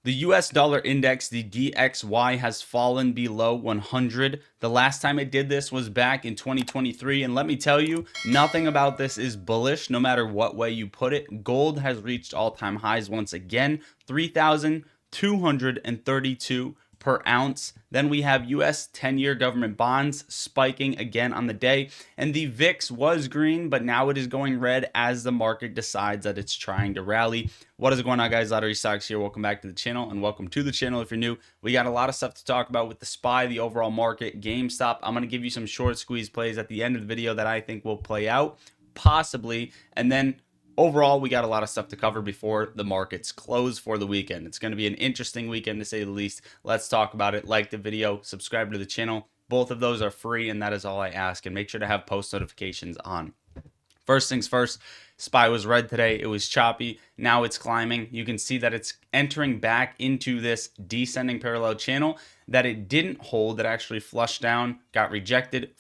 The US dollar index, the DXY, has fallen below 100. The last time it did this was back in 2023. And let me tell you, nothing about this is bullish, no matter what way you put it. Gold has reached all-time highs once again, 3,232 per ounce. Then we have US 10-year government bonds spiking again on the day. And the VIX was green, but now it is going red as the market decides that it's trying to rally. What is going on, guys? Lottery Stocks here. Welcome back to the channel, and welcome to the channel if you're new. We got a lot of stuff to talk about with the SPY, the overall market, GameStop. I'm going to give you some short squeeze plays at the end of the video that I think will play out, possibly. And then overall, we got a lot of stuff to cover before the markets close for the weekend. It's going to be an interesting weekend, to say the least. Let's talk about it. Like the video, subscribe to the channel. Both of those are free, and that is all I ask. And make sure to have post notifications on. First things first, SPY was red today. It was choppy. Now it's climbing. You can see that it's entering back into this descending parallel channel that it didn't hold. It actually flushed down, got rejected,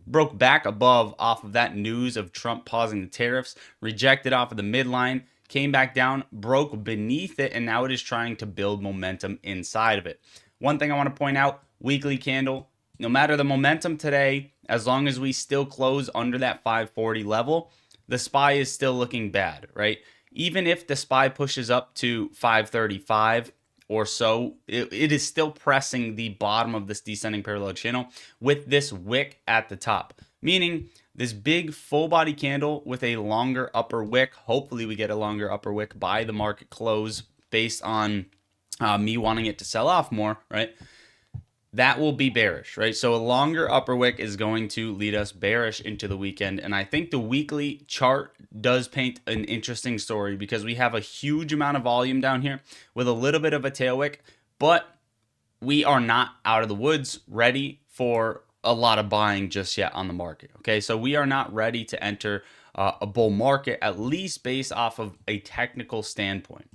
broke back above off of that news of Trump pausing the tariffs, rejected off of the midline, came back down, broke beneath it, and now it is trying to build momentum inside of it. One thing I want to point out, weekly candle, no matter the momentum today, as long as we still close under that 540 level, the SPY is still looking bad, right? Even if the SPY pushes up to 535 or so, it is still pressing the bottom of this descending parallel channel with this wick at the top, meaning this big full body candle with a longer upper wick. Hopefully we get a longer upper wick by the market close based on me wanting it to sell off more, right? That will be bearish, right? So a longer upper wick is going to lead us bearish into the weekend. And I think the weekly chart does paint an interesting story because we have a huge amount of volume down here with a little bit of a tail wick, but we are not out of the woods ready for a lot of buying just yet on the market. Okay, so we are not ready to enter a bull market, at least based off of a technical standpoint.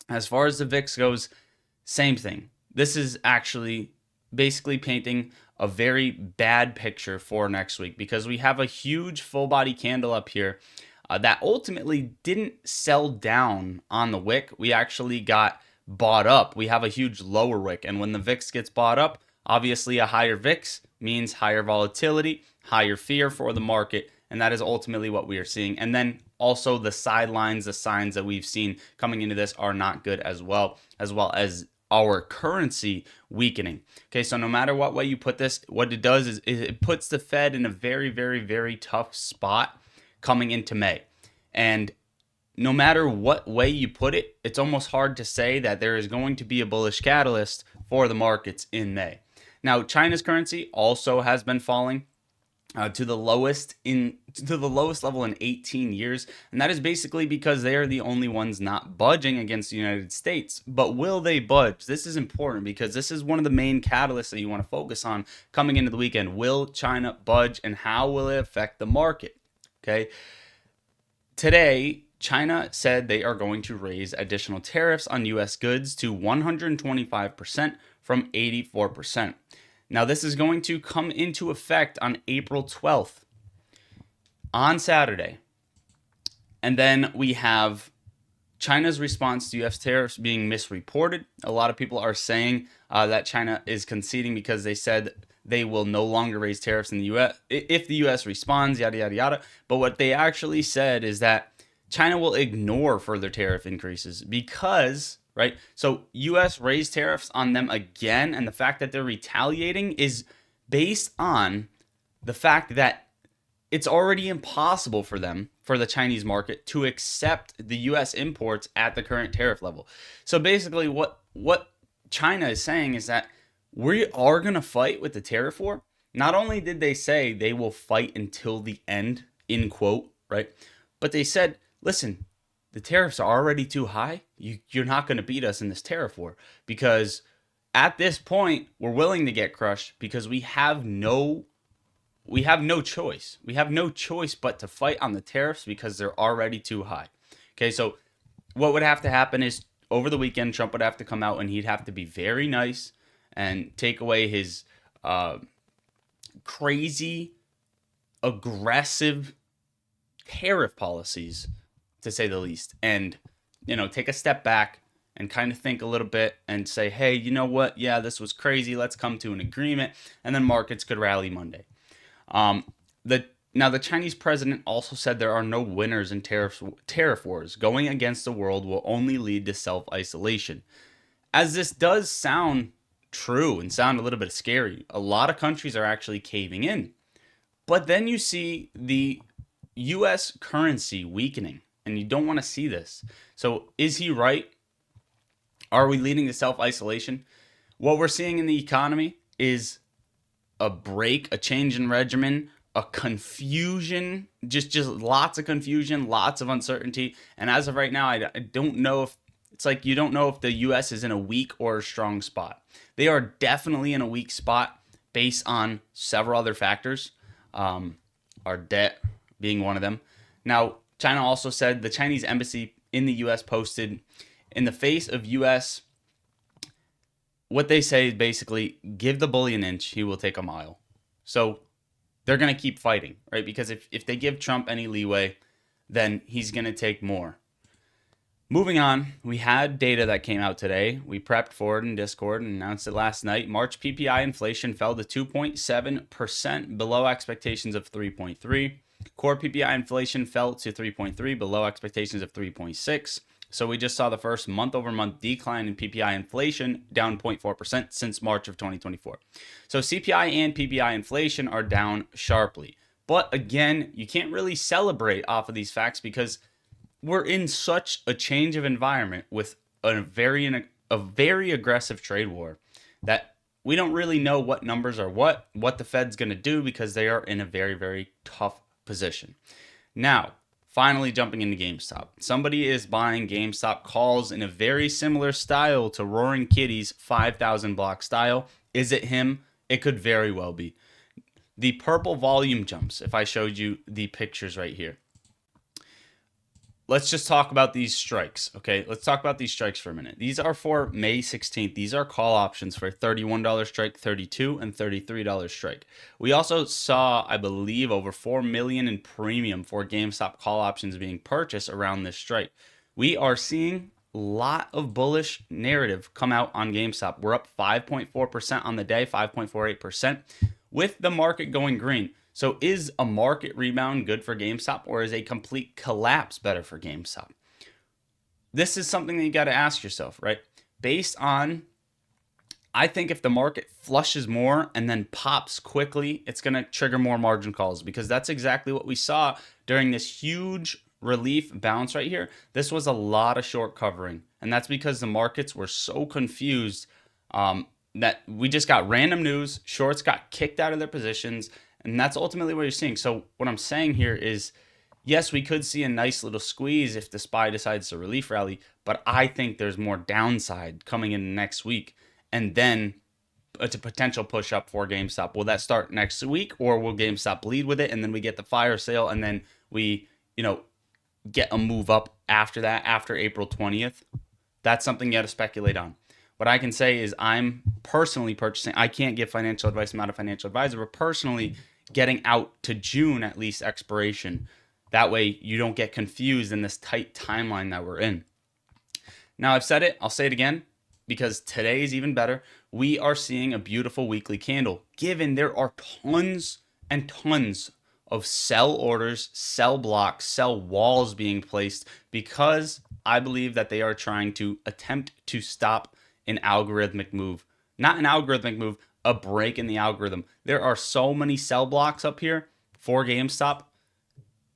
As far as the VIX goes, same thing. This is actually basically painting a very bad picture for next week because we have a huge full body candle up here that ultimately didn't sell down on the wick. We actually got bought up. We have a huge lower wick, and when the VIX gets bought up, obviously a higher VIX means higher volatility, higher fear for the market, and that is ultimately what we are seeing. And then also the sidelines, the signs that we've seen coming into this are not good as well as our currency weakening. Okay, so no matter what way you put this, what it does is it puts the Fed in a very, very, very tough spot coming into May. And no matter what way you put it, it's almost hard to say that there is going to be a bullish catalyst for the markets in May. Now, China's currency also has been falling to the lowest level in 18 years, and that is basically because they are the only ones not budging against the United States. But will they budge? This is important because this is one of the main catalysts that you want to focus on coming into the weekend. Will China budge, and how will it affect the market? Okay, today China said they are going to raise additional tariffs on US goods to 125% from 84%. Now, this is going to come into effect on April 12th, on Saturday. And then we have China's response to US tariffs being misreported. A lot of people are saying that China is conceding because they said they will no longer raise tariffs in the US if the US responds, yada, yada, yada. But what they actually said is that China will ignore further tariff increases because, right? So US raised tariffs on them again, and the fact that they're retaliating is based on the fact that it's already impossible for them, for the Chinese market, to accept the US imports at the current tariff level. So basically what China is saying is that we are going to fight with the tariff war. Not only did they say they will fight until the end, in quote, right? But they said, listen, the tariffs are already too high. You're not going to beat us in this tariff war because at this point we're willing to get crushed because we have no choice. We have no choice but to fight on the tariffs because they're already too high. Okay, so what would have to happen is over the weekend, Trump would have to come out and he'd have to be very nice and take away his crazy, aggressive tariff policies, to say the least, and take a step back and kind of think a little bit and say, hey, you know what? Yeah, this was crazy. Let's come to an agreement. And then markets could rally Monday. Um, the Chinese president also said there are no winners in tariff wars. Going against the world will only lead to self isolation. As this does sound true and sound a little bit scary, a lot of countries are actually caving in. But then you see the US currency weakening, and you don't want to see this. So, is he right? Are we leading to self isolation? What we're seeing in the economy is a break, a change in regimen, a confusion, just lots of confusion, lots of uncertainty. And as of right now, I don't know if it's like you don't know if the US is in a weak or a strong spot. They are definitely in a weak spot based on several other factors, our debt being one of them. Now, China also said the Chinese embassy in the US posted in the face of US, what they say is basically give the bully an inch, he will take a mile. So they're going to keep fighting, right? Because if they give Trump any leeway, then he's going to take more. Moving on, we had data that came out today. We prepped for it in Discord and announced it last night. March PPI inflation fell to 2.7%, below expectations of 3.3. Core PPI inflation fell to 3.3, below expectations of 3.6. So we just saw the first month-over-month decline in PPI inflation, down 0.4% since March of 2024. So CPI and PPI inflation are down sharply. But again, you can't really celebrate off of these facts because we're in such a change of environment with a very aggressive trade war that we don't really know what numbers are what the Fed's going to do because they are in a very, very tough position. Now, finally jumping into GameStop. Somebody is buying GameStop calls in a very similar style to Roaring Kitty's 5,000 block style. Is it him? It could very well be. The purple volume jumps, if I showed you the pictures right here. Let's just talk about these strikes, okay? Let's talk about these strikes for a minute. These are for May 16th. These are call options for $31 strike, $32 and $33 strike. We also saw, I believe, over $4 million in premium for GameStop call options being purchased around this strike. We are seeing a lot of bullish narrative come out on GameStop. We're up 5.4% on the day, 5.48%, with the market going green. So is a market rebound good for GameStop, or is a complete collapse better for GameStop? This is something that you got to ask yourself, right? Based on, I think if the market flushes more and then pops quickly, it's going to trigger more margin calls, because that's exactly what we saw during this huge relief bounce right here. This was a lot of short covering, and that's because the markets were so confused that we just got random news. Shorts got kicked out of their positions. And that's ultimately what you're seeing. So what I'm saying here is, yes, we could see a nice little squeeze if the SPY decides to relief rally, but I think there's more downside coming in next week, and then a potential push up for GameStop. Will that start next week, or will GameStop lead with it, and then we get the fire sale, and then we, get a move up after that, after April 20th? That's something you got to speculate on. What I can say is I'm personally purchasing. I can't give financial advice. I'm not a financial advisor, but personally getting out to June at least expiration. That way you don't get confused in this tight timeline that we're in. Now, I've said it, I'll say it again, because today is even better. We are seeing a beautiful weekly candle, given there are tons and tons of sell orders, sell blocks, sell walls being placed, because I believe that they are trying to attempt to stop an algorithmic move. Not an algorithmic move, a break in the algorithm. There are so many sell blocks up here for GameStop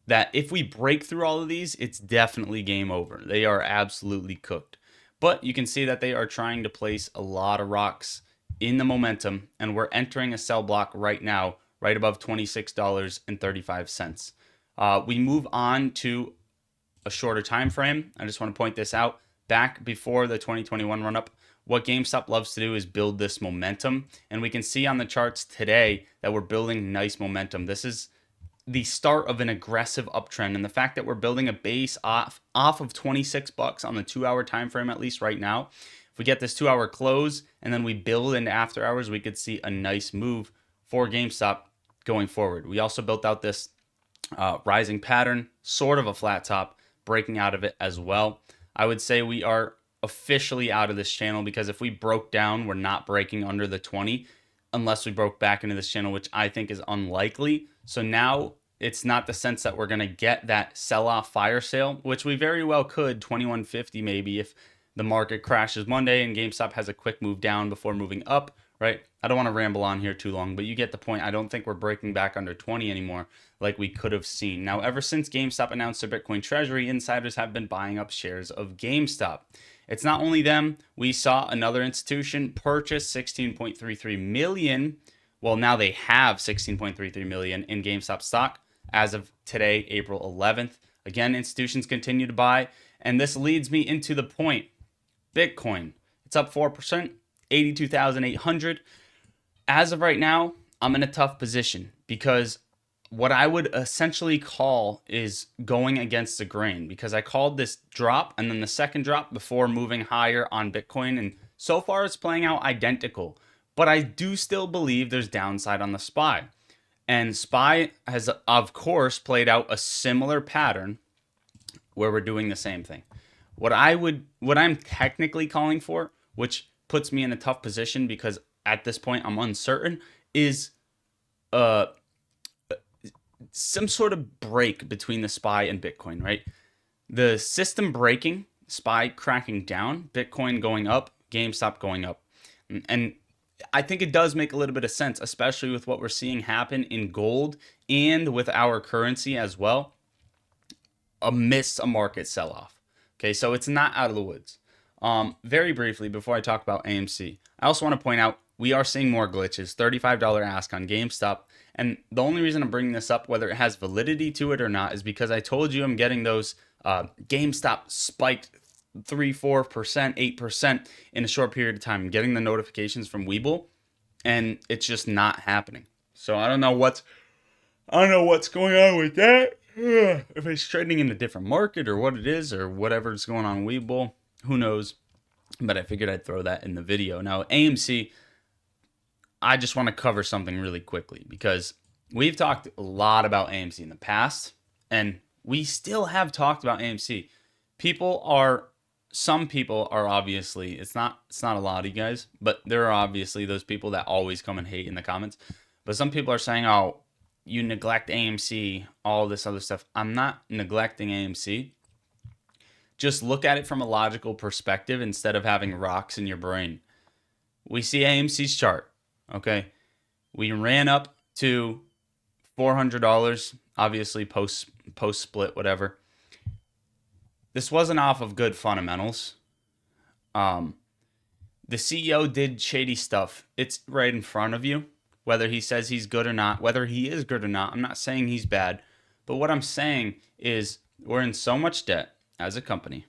that if we break through all of these, it's definitely game over. They are absolutely cooked. But you can see that they are trying to place a lot of rocks in the momentum, and we're entering a sell block right now, right above $26.35. We move on to a shorter time frame. I just want to point this out. Back before the 2021 run-up, what GameStop loves to do is build this momentum. And we can see on the charts today that we're building nice momentum. This is the start of an aggressive uptrend. And the fact that we're building a base off of $26 on the 2-hour time frame, at least right now, if we get this 2-hour close and then we build into after hours, we could see a nice move for GameStop going forward. We also built out this rising pattern, sort of a flat top, breaking out of it as well. I would say we are officially out of this channel, because if we broke down, we're not breaking under the 20 unless we broke back into this channel, which I think is unlikely. So now it's not the sense that we're going to get that sell-off fire sale, which we very well could, 2150 maybe, if the market crashes Monday and GameStop has a quick move down before moving up, right? I don't want to ramble on here too long, but you get the point. I don't think we're breaking back under 20 anymore like we could have seen. Now, ever since GameStop announced their Bitcoin treasury, insiders have been buying up shares of GameStop. It's not only them. We saw another institution purchase 16.33 million. Well, now they have 16.33 million in GameStop stock as of today, April 11th. Again, institutions continue to buy. And this leads me into the point. Bitcoin, it's up 4%, 82,800. As of right now, I'm in a tough position because what I would essentially call is going against the grain, because I called this drop and then the second drop before moving higher on Bitcoin. And so far it's playing out identical, but I do still believe there's downside on the SPY. And SPY has, of course, played out a similar pattern where we're doing the same thing. What I'm technically calling for, which puts me in a tough position because at this point I'm uncertain, is some sort of break between the SPY and Bitcoin, right? The system breaking, SPY cracking down, Bitcoin going up, GameStop going up. And I think it does make a little bit of sense, especially with what we're seeing happen in gold and with our currency as well, amidst a market sell-off. Okay, so it's not out of the woods. Very briefly, before I talk about AMC, I also want to point out we are seeing more glitches. $35 ask on GameStop. And the only reason I'm bringing this up, whether it has validity to it or not, is because I told you I'm getting those GameStop spiked 3%, 4%, 8% in a short period of time. I'm getting the notifications from Webull, and it's just not happening. So I don't know what's going on with that. If it's trading in a different market or what it is or whatever's going on with Webull, who knows? But I figured I'd throw that in the video. Now, AMC, I just want to cover something really quickly because we've talked a lot about AMC in the past, and we still have talked about AMC. Some people are obviously, it's not a lot of you guys, but there are obviously those people that always come and hate in the comments. But some people are saying, oh, you neglect AMC, all this other stuff. I'm not neglecting AMC. Just look at it from a logical perspective instead of having rocks in your brain. We see AMC's chart, okay? We ran up to $400, obviously post split, whatever. This wasn't off of good fundamentals. The CEO did shady stuff. It's right in front of you. Whether he says he's good or not, whether he is good or not, I'm not saying he's bad. But what I'm saying is we're in so much debt as a company.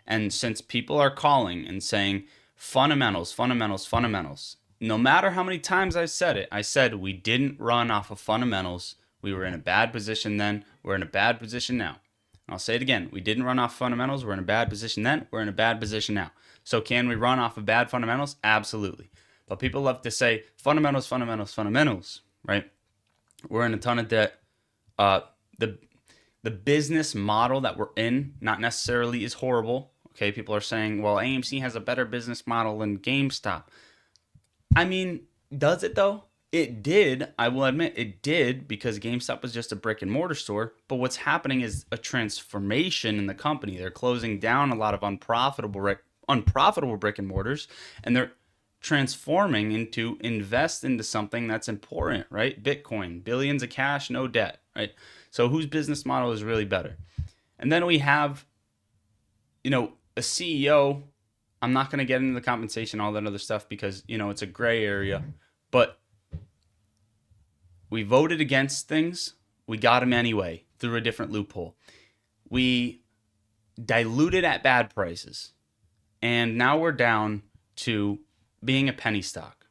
And since people are calling and saying fundamentals, fundamentals, fundamentals, no matter how many times I said it, I said we didn't run off of fundamentals. We were in a bad position then. We're in a bad position now. I'll say it again. We didn't run off fundamentals. We're in a bad position then. We're in a bad position now. So can we run off of bad fundamentals? Absolutely. But people love to say fundamentals, fundamentals, fundamentals, right? We're in a ton of debt. The business model that we're in, not necessarily is horrible. Okay, people are saying, well, AMC has a better business model than GameStop. I mean, does it though? It did. I will admit it did, because GameStop was just a brick and mortar store. But what's happening is a transformation in the company. They're closing down a lot of unprofitable brick and mortars, and they're transforming into invest into something that's important, right? Bitcoin, billions of cash, no debt, right? So whose business model is really better? And then we have, a CEO. I'm not going to get into the compensation, all that other stuff, because, it's a gray area. But we voted against things. We got them anyway through a different loophole. We diluted at bad prices. And now we're down to being a penny stock.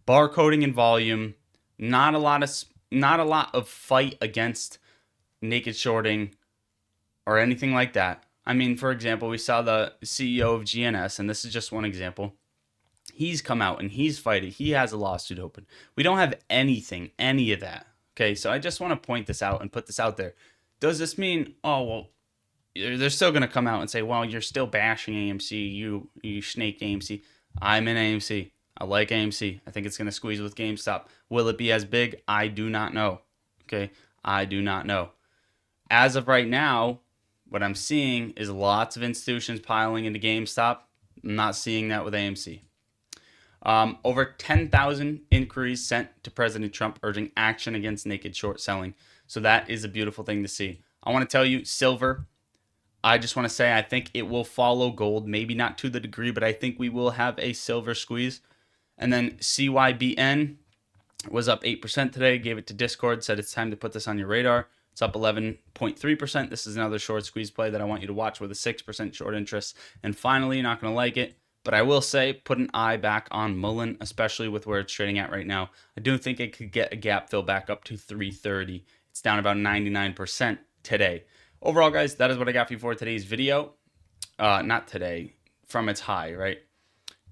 Barcoding and volume, not a lot of fight against naked shorting or anything like that. I mean, for example, we saw the CEO of GNS, and this is just one example. He's come out and he's fighting. He has a lawsuit open. We don't have any of that. Okay, so I just want to point this out and put this out there. Does this mean, oh, well, they're still going to come out and say, well, you're still bashing AMC. You snaked AMC. I'm in AMC. I like AMC. I think it's going to squeeze with GameStop. Will it be as big? I do not know. Okay. I do not know. As of right now, what I'm seeing is lots of institutions piling into GameStop. I'm not seeing that with AMC. Over 10,000 inquiries sent to President Trump urging action against naked short selling. So that is a beautiful thing to see. I want to tell you, silver, I just want to say I think it will follow gold, maybe not to the degree, but I think we will have a silver squeeze. And then CYBN was up 8% today, gave it to Discord, said it's time to put this on your radar. It's up 11.3%. This is another short squeeze play that I want you to watch with a 6% short interest. And finally, you're not going to like it, but I will say put an eye back on Mullen, especially with where it's trading at right now. I do think it could get a gap fill back up to 330. It's down about 99% today. Overall, guys, that is what I got for you for today's video. Not today, from its high, right?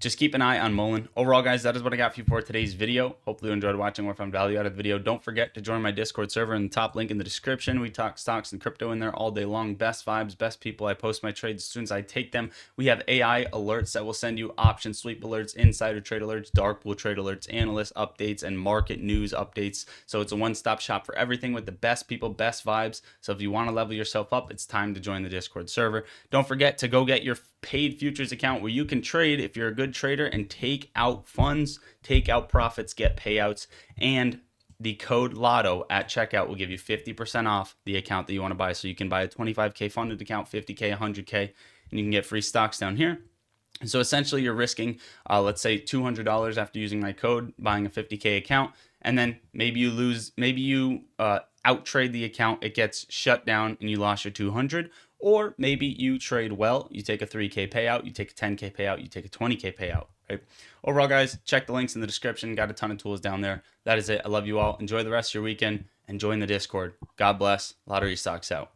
Just keep an eye on Mullen. Overall, guys, that is what I got for you for today's video. Hopefully you enjoyed watching or found value out of the video. Don't forget to join my Discord server in the top link in the description. We talk stocks and crypto in there all day long. Best vibes, best people. I post my trades as soon as I take them. We have AI alerts that will send you option sweep alerts, insider trade alerts, dark pool trade alerts, analyst updates, and market news updates. So it's a one-stop shop for everything with the best people, best vibes. So if you want to level yourself up, it's time to join the Discord server. Don't forget to go get your paid futures account where you can trade if you're a good trader and take out funds, take out profits, get payouts, and the code LOTTO at checkout will give you 50% off the account that you want to buy. So you can buy a 25K funded account, 50K, 100K, and you can get free stocks down here. And so essentially you're risking, let's say $200 after using my code, buying a 50K account, and then maybe you lose, maybe you out trade the account, it gets shut down and you lost your 200. Or maybe you trade well, you take a 3K payout, you take a 10K payout, you take a 20K payout, right? Overall, guys, check the links in the description. Got a ton of tools down there. That is it. I love you all. Enjoy the rest of your weekend and join the Discord. God bless. Lottery Stocks out.